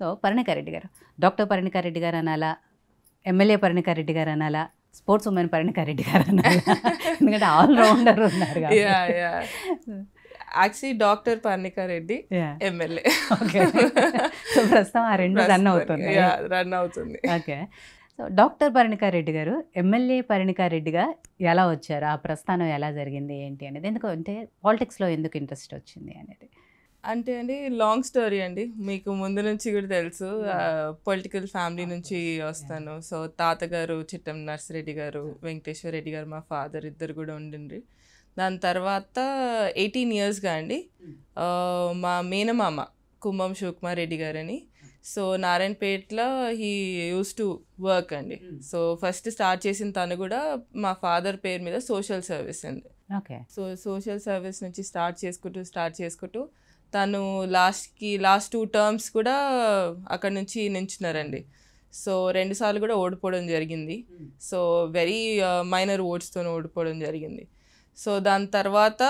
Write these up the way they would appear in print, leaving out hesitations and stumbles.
So పరిణికారెడ్డి గారు, doctor పరిణికారెడ్డి గారు అనాలా, ఎమ్మెల్యే పరిణికారెడ్డి గారు అనాలా, స్పోర్ట్స్ ఉమెన్ పరిణికారెడ్డి గారు అనాలా? ఎందుకంటే ఆల్రౌండర్ ఉన్నారు. Actually doctor Parnika Reddy MLA. Okay, so ప్రస్తుతం ఆ రెండు రన్ అవుతుంది. ఓకే, సో డాక్టర్ పరిణికారెడ్డి గారు ఎమ్మెల్యే పరిణికారెడ్డిగా ఎలా వచ్చారు, ఆ ప్రస్థానం ఎలా జరిగింది ఏంటి అనేది, ఎందుకంటే పాలిటిక్స్లో ఎందుకు ఇంట్రెస్ట్ వచ్చింది అనేది? అంటే అండి లాంగ్ స్టోరీ అండి, మీకు ముందు నుంచి కూడా తెలుసు. పొలిటికల్ ఫ్యామిలీ నుంచి వస్తాను. సో తాతగారు చిట్టం నర్సిరెడ్డి గారు, వెంకటేశ్వర రెడ్డి గారు మా ఫాదర్ ఇద్దరు కూడా ఉండిండ్రి. దాని తర్వాత 18 yearsగా అండి మా మేనమామ కుంభం శివకుమార్ రెడ్డి గారని, సో నారాయణపేటలో హీ యూస్ టు వర్క్ అండి. సో ఫస్ట్ స్టార్ట్ చేసిన తను కూడా మా ఫాదర్ పేరు మీద సోషల్ సర్వీస్ అండి. ఓకే, సో సోషల్ సర్వీస్ నుంచి స్టార్ట్ చేసుకుంటూ తను లాస్ట్ 2 terms కూడా అక్కడ నుంచి నించున్నారండి. సో 2 సార్లు కూడా ఓడిపోవడం జరిగింది. సో వెరీ మైనర్ ఓట్స్తో ఓడిపోవడం జరిగింది. సో దాని తర్వాత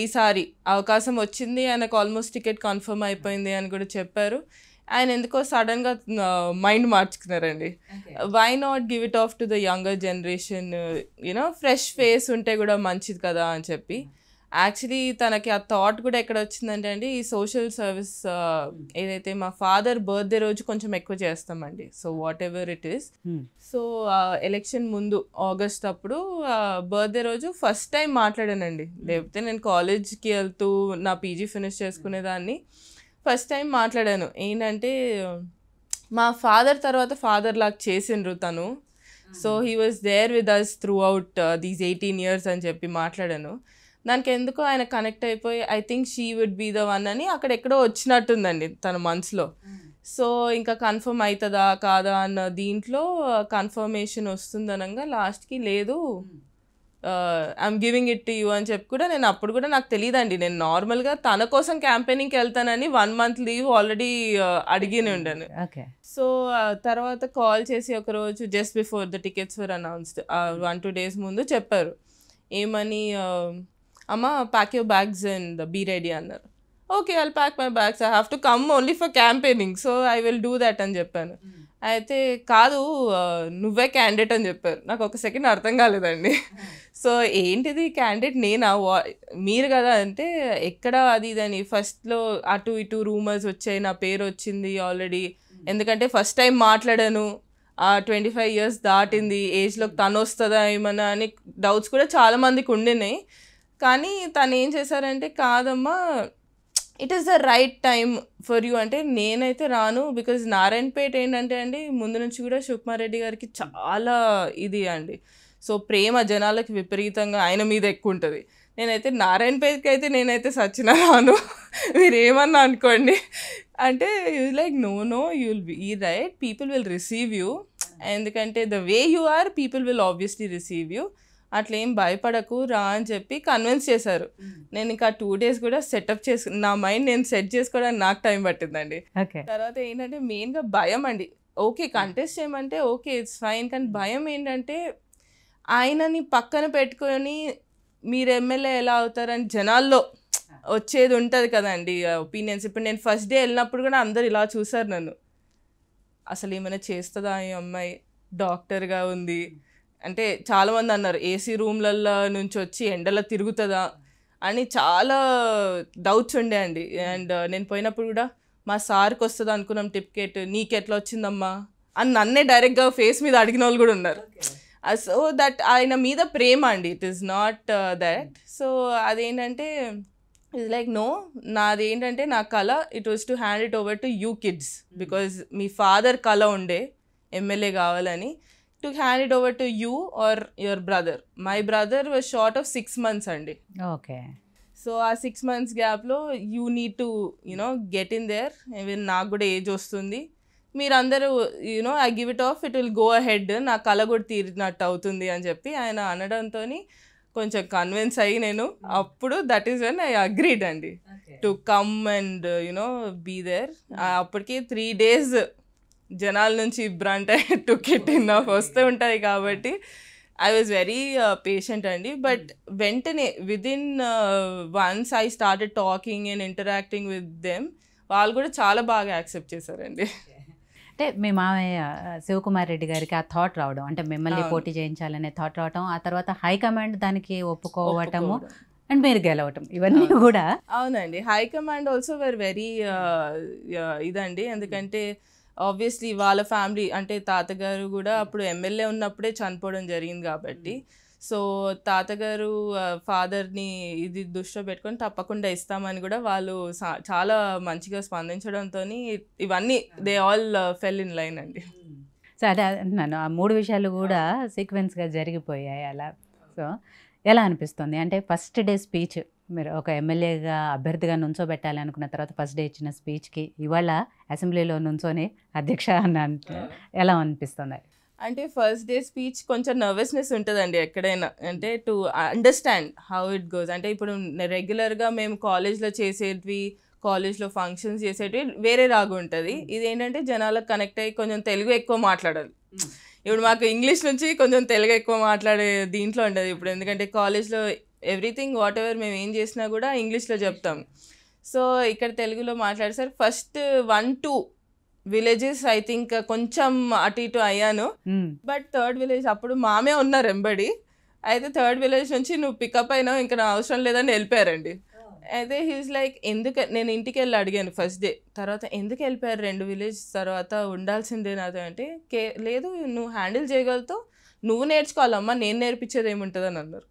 ఈసారి అవకాశం వచ్చింది, ఆయనకు ఆల్మోస్ట్ టికెట్ కన్ఫర్మ్ అయిపోయింది అని కూడా చెప్పారు. ఆయన ఎందుకో సడన్గా మైండ్ మార్చుకున్నారండి. Why not give it off to the younger generation, you know fresh face ఉంటే కూడా మంచిది కదా అని చెప్పి. యాక్చువల్లీ తనకి ఆ థాట్ కూడా ఎక్కడ వచ్చిందంటే అండి, ఈ సోషల్ సర్వీస్ ఏదైతే మా ఫాదర్ బర్త్డే రోజు కొంచెం ఎక్కువ చేస్తామండి. So whatever it is. So election ముందు ఆగస్ట్ అప్పుడు బర్త్డే రోజు ఫస్ట్ టైం మాట్లాడానండి. లేకపోతే నేను కాలేజ్కి వెళ్తూ నా పీజీ ఫినిష్ చేసుకునేదాన్ని. ఫస్ట్ టైం మాట్లాడాను. ఏంటంటే మా ఫాదర్ తర్వాత ఫాదర్ లాగా చేసిండ్రు తను. So he was there with us throughout these 18 years అని చెప్పి మాట్లాడాను. దానికి ఎందుకో ఆయన కనెక్ట్ అయిపోయి I think she would be the one అని అక్కడ ఎక్కడో వచ్చినట్టుందండి తన మనసులో. సో ఇంకా కన్ఫర్మ్ అవుతుందా కాదా అన్న దీంట్లో కన్ఫర్మేషన్ వస్తుందనగా లాస్ట్కి లేదు I'm giving it to you అని చెప్పి కూడా నేను అప్పుడు కూడా నాకు తెలియదండి. నేను నార్మల్గా తన కోసం క్యాంపెయినింగ్కి వెళ్తానని 1 month లీవ్ ఆల్రెడీ అడిగిని ఉండాను. సో తర్వాత కాల్ చేసి ఒకరోజు just before the tickets were announced 1-2 days ముందు చెప్పారు. ఏమని, అమ్మ pack your bags and be ready అన్నారు. Okay, I'll pack my bags, I have to come only for campaigning, so I will do that అని చెప్పాను. అయితే కాదు నువ్వే క్యాండిడేట్ అని చెప్పారు. నాకు ఒక సెకండ్ అర్థం కాలేదండి. సో ఏంటిది క్యాండిడేట్ నేనా, మీరు కదా అంటే ఎక్కడ అది ఇదని ఫస్ట్లో అటు ఇటు రూమర్స్ వచ్చాయి, నా పేరు వచ్చింది ఆల్రెడీ. ఎందుకంటే ఫస్ట్ టైం మాట్లాడాను, 25 years దాటింది, ఏజ్లోకి తను వస్తుందా ఏమన్నా అని డౌట్స్ కూడా చాలామందికి ఉండినాయి. కానీ తను ఏం చేశారంటే కాదమ్మా it is the right time for you అంటే నేనైతే రాను. బికాజ్ నారాయణపేట ఏంటంటే అండి ముందు నుంచి కూడా శివకుమార్ రెడ్డి గారికి చాలా ఇది అండి. సో ప్రేమ జనాలకి విపరీతంగా ఆయన మీద ఎక్కువ ఉంటుంది. నేనైతే నారాయణపేటకి అయితే నేనైతే సచిన రాను, మీరు ఏమన్నా అనుకోండి అంటే like no you will be right, people will receive you. ఎందుకంటే the way you are people will obviously receive you, అట్లా ఏం భయపడకు రా అని చెప్పి కన్విన్స్ చేశారు. నేను ఇంకా 2 days కూడా సెటప్ నా మైండ్ నేను సెట్ చేసుకోవడానికి నాకు టైం పట్టిందండి. తర్వాత ఏంటంటే మెయిన్గా భయం అండి. ఓకే కంటెస్ట్ చేయమంటే ఓకే ఇట్స్ ఫైన్, కానీ భయం ఏంటంటే ఆయనని పక్కన పెట్టుకొని మీరు ఎమ్మెల్యే ఎలా అవుతారని జనాల్లో వచ్చేది ఉంటుంది కదండి ఒపీనియన్స్. ఇప్పుడు నేను ఫస్ట్ డే వెళ్ళినప్పుడు కూడా అందరు ఇలా చూసారు నన్ను, అసలు ఏమైనా చేస్తుందా ఈ అమ్మాయి, డాక్టర్గా ఉంది అంటే చాలామంది అన్నారు ఏసీ రూమ్లలో నుంచి వచ్చి ఎండలో తిరుగుతుందా అని చాలా డౌట్స్ ఉండే అండి. అండ్ నేను పోయినప్పుడు కూడా మా సార్కి వస్తుంది అనుకున్నాం టికెట్, నీకెట్లా వచ్చిందమ్మా అని నన్నే డైరెక్ట్గా ఫేస్ మీద అడిగిన వాళ్ళు కూడా ఉన్నారు. సో దట్ ఆయన మీద ప్రేమ అండి, it is not that. So అదేంటంటే ఇట్స్ లైక్ నో, నాదేంటంటే నా కళ it was to hand it over to you kids, because me father కళ ఉండే ఎమ్మెల్యే కావాలని, to hand it over to you or your brother. My brother was short of 6 months andi. Okay. So ఆ 6 months gap లో you need to get in there. even నాకు కూడా age వస్తుంది, మీరందరూ I give it off, it will go ahead, నా కళ కూడా తీరినట్టు అవుతుంది అని చెప్పి ఆయన అనడంతో కొంచెం కన్విన్స్ అయ్యి నేను అప్పుడు that is when I agreed అండి to come and be there. అప్పటికి 3 days జనాల నుంచి బ్రాంట్ టికెట్ వస్తూ ఉంటాయి కాబట్టి ఐ వాజ్ వెరీ పేషెంట్ అండి. బట్ వెంటనే within once I started talking and interacting with them, వాళ్ళు కూడా చాలా బాగా యాక్సెప్ట్ చేశారండి. అంటే మీ మామయ్య శివకుమార్ రెడ్డి గారికి ఆ థాట్ రావడం, అంటే మిమ్మల్ని పోటీ చేయించాలనే థాట్ రావడం, ఆ తర్వాత హైకమాండ్ దానికి ఒప్పుకోవటము అండ్ మీరు గెలవటం, ఇవన్నీ కూడా. అవునండి, హైకమాండ్ ఆల్సో వెరీ ఇదండి. ఎందుకంటే ఆబ్వియస్లీ వాళ్ళ ఫ్యామిలీ అంటే తాతగారు కూడా అప్పుడు ఎమ్మెల్యే ఉన్నప్పుడే చనిపోవడం జరిగింది కాబట్టి, సో తాతగారు ఫాదర్ని ఇది దృష్టిలో పెట్టుకొని తప్పకుండా ఇస్తామని కూడా వాళ్ళు చాలా మంచిగా స్పందించడంతో ఇవన్నీ they all fell in line అండి. సో అదే అంటున్నాను, ఆ 3 విషయాలు కూడా సీక్వెన్స్గా జరిగిపోయాయి అలా. సో ఎలా అనిపిస్తుంది అంటే ఫస్ట్ డే స్పీచ్, మీరు ఒక ఎమ్మెల్యేగా అభ్యర్థిగా నుంచోబెట్టాలి అనుకున్న తర్వాత ఫస్ట్ డే ఇచ్చిన స్పీచ్కి ఇవాళ అసెంబ్లీలో నుంచొని అధ్యక్ష అని అంటే ఎలా అనిపిస్తుంది? అంటే ఫస్ట్ డే స్పీచ్ కొంచెం నర్వస్నెస్ ఉంటుందండి ఎక్కడైనా, అంటే to understand how it goes. అంటే ఇప్పుడు రెగ్యులర్గా మేము కాలేజ్లో చేసేటివి, కాలేజ్లో ఫంక్షన్స్ చేసేటివి వేరే లాగా ఉంటుంది. ఇదేంటంటే జనాలకు కనెక్ట్ అయ్యి కొంచెం తెలుగు ఎక్కువ మాట్లాడాలి. ఇప్పుడు మాకు ఇంగ్లీష్ నుంచి కొంచెం తెలుగు ఎక్కువ మాట్లాడే దీంట్లో ఉంటుంది ఇప్పుడు, ఎందుకంటే కాలేజ్లో ఎవ్రీథింగ్ వాట్ ఎవర్ మేము ఏం చేసినా కూడా ఇంగ్లీష్లో చెప్తాం. సో ఇక్కడ తెలుగులో మాట్లాడేసరికి ఫస్ట్ 1-2 విలేజెస్ ఐ థింక్ కొంచెం అటు ఇటు అయ్యాను. బట్ థర్డ్ విలేజ్ అప్పుడు మామే ఉన్నారు ఎంబడి, అయితే థర్డ్ విలేజ్ నుంచి నువ్వు పికప్ అయినావు ఇంకా నా అవసరం లేదని వెళ్ళిపోయారండి. అయితే హీస్ లైక్ ఎందుకు, నేను ఇంటికి వెళ్ళి అడిగాను ఫస్ట్ డే, తర్వాత ఎందుకు వెళ్ళిపోయారు 2 విలేజ్ తర్వాత, ఉండాల్సిందే నాతో అంటే లేదు నువ్వు హ్యాండిల్ చేయగలుగుతావు, నువ్వు నేర్చుకోవాలమ్మా, నేను నేర్పించేది ఏముంటుంది అని అన్నారు.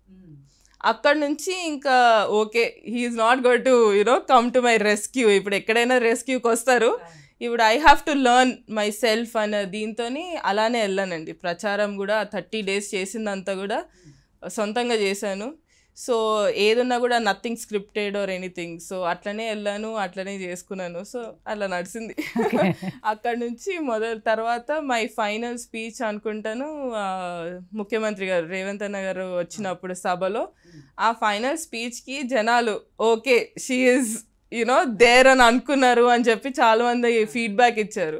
అక్కడ నుంచి ఇంకా okay he is not going to come to my rescue. ఇప్పుడు ఎక్కడైనా రెస్క్యూకి వస్తారు, ఇప్పుడు I have to learn myself అనే దీంతో అలానే వెళ్ళానండి. ప్రచారం కూడా 30 days చేసిందంతా కూడా సొంతంగా చేశాను. సో ఏదున్నా కూడా nothing scripted or anything, so అట్లనే వెళ్ళాను, అట్లనే చేసుకున్నాను. సో అలా నడిచింది. అక్కడ నుంచి తర్వాత మై ఫైనల్ స్పీచ్ అనుకుంటాను ముఖ్యమంత్రి గారు రేవంత్ అన్న గారు వచ్చినప్పుడు సభలో, ఆ ఫైనల్ స్పీచ్కి జనాలు ఓకే షీ ఈజ్ దేర్ అని అనుకున్నారు అని చెప్పి చాలా మంది ఫీడ్బ్యాక్ ఇచ్చారు.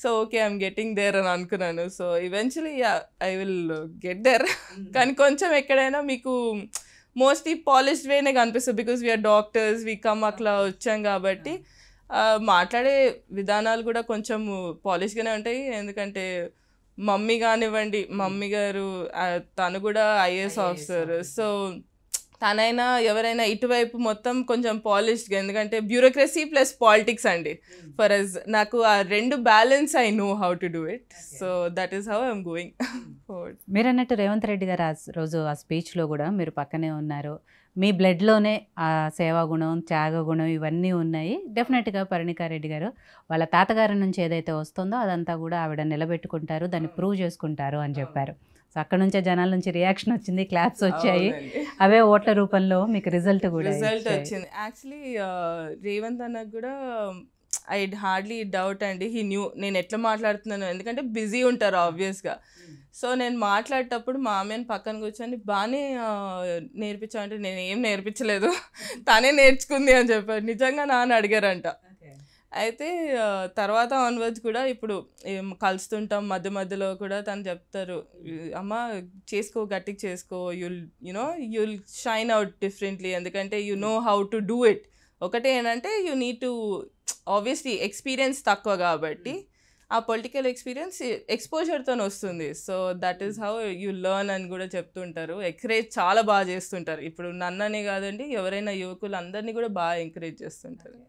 So okay I'm getting there అని అనుకున్నాను. So eventually I will get there. కానీ కొంచెం ఎక్కడైనా మీకు మోస్ట్లీ పాలిష్డ్ వేనే కనిపిస్తుంది, because we are doctors, we come అట్లా వచ్చాం కాబట్టి మాట్లాడే విధానాలు కూడా కొంచెం పాలిష్గానే ఉంటాయి. ఎందుకంటే మమ్మీ కానివ్వండి, మమ్మీ గారు తను కూడా ఐఏఎస్ ఆఫీసర్, సో తనైనా ఎవరైనా ఇటువైపు మొత్తం కొంచెం పాలిష్డ్గా, ఎందుకంటే బ్యూరోక్రసీ ప్లస్ పాలిటిక్స్ అండి ఫర్ అస్. నాకు ఆ 2 balance I know how to do it. So that is how I'm going forward. మీరు అన్నట్టు రేవంత్ రెడ్డి గారు ఆ రోజు ఆ స్పీచ్లో కూడా మీరు పక్కనే ఉన్నారు, మీ బ్లడ్లోనే ఆ సేవా గుణం, త్యాగ గుణం ఇవన్నీ ఉన్నాయి. డెఫినెట్గా పర్ణికారెడ్డి గారు వాళ్ళ తాతగారి నుంచి ఏదైతే వస్తుందో అదంతా కూడా ఆవిడ నిలబెట్టుకుంటారు, దాన్ని ప్రూవ్ చేసుకుంటారు అని చెప్పారు. సో అక్కడ నుంచే జనాల నుంచి రియాక్షన్ వచ్చింది, క్లాప్స్ వచ్చాయి, అవే ఓట్ల రూపంలో మీకు రిజల్ట్ వచ్చింది. యాక్చువల్లీ రేవంత్ అన్నకు కూడా ఐ హార్డ్లీ డౌట్ అండి, హీ న్యూ నేను ఎట్లా మాట్లాడుతున్నాను, ఎందుకంటే బిజీ ఉంటారు ఆబ్వియస్గా. సో నేను మాట్లాడేటప్పుడు మా అమ్మని పక్కన కూర్చొని బాగానే నేర్పించామంటే నేను ఏం నేర్పించలేదు, తనే నేర్చుకుంది అని చెప్పారు. నిజంగా నాన్న అడిగారంట. అయితే తర్వాత ఆన్వర్డ్స్ కూడా ఇప్పుడు కలుస్తుంటాం, మధ్య మధ్యలో కూడా తను చెప్తారు, అమ్మ చేసుకో, గట్టిగా చేసుకో, యుల్ షైన్ అవుట్ డిఫరెంట్లీ, ఎందుకంటే you know how to do it. ఒకటే ఏంటంటే you need to obviously experience తక్కువ కాబట్టి ఆ పొలిటికల్ ఎక్స్పీరియన్స్ ఎక్స్పోజర్తో వస్తుంది. So that is how you learn అని కూడా చెప్తుంటారు. ఎంకరేజ్ చాలా బాగా చేస్తుంటారు. ఇప్పుడు నన్ననే కాదండి, ఎవరైనా యువకులు అందరినీ కూడా బాగా ఎంకరేజ్ చేస్తుంటారు.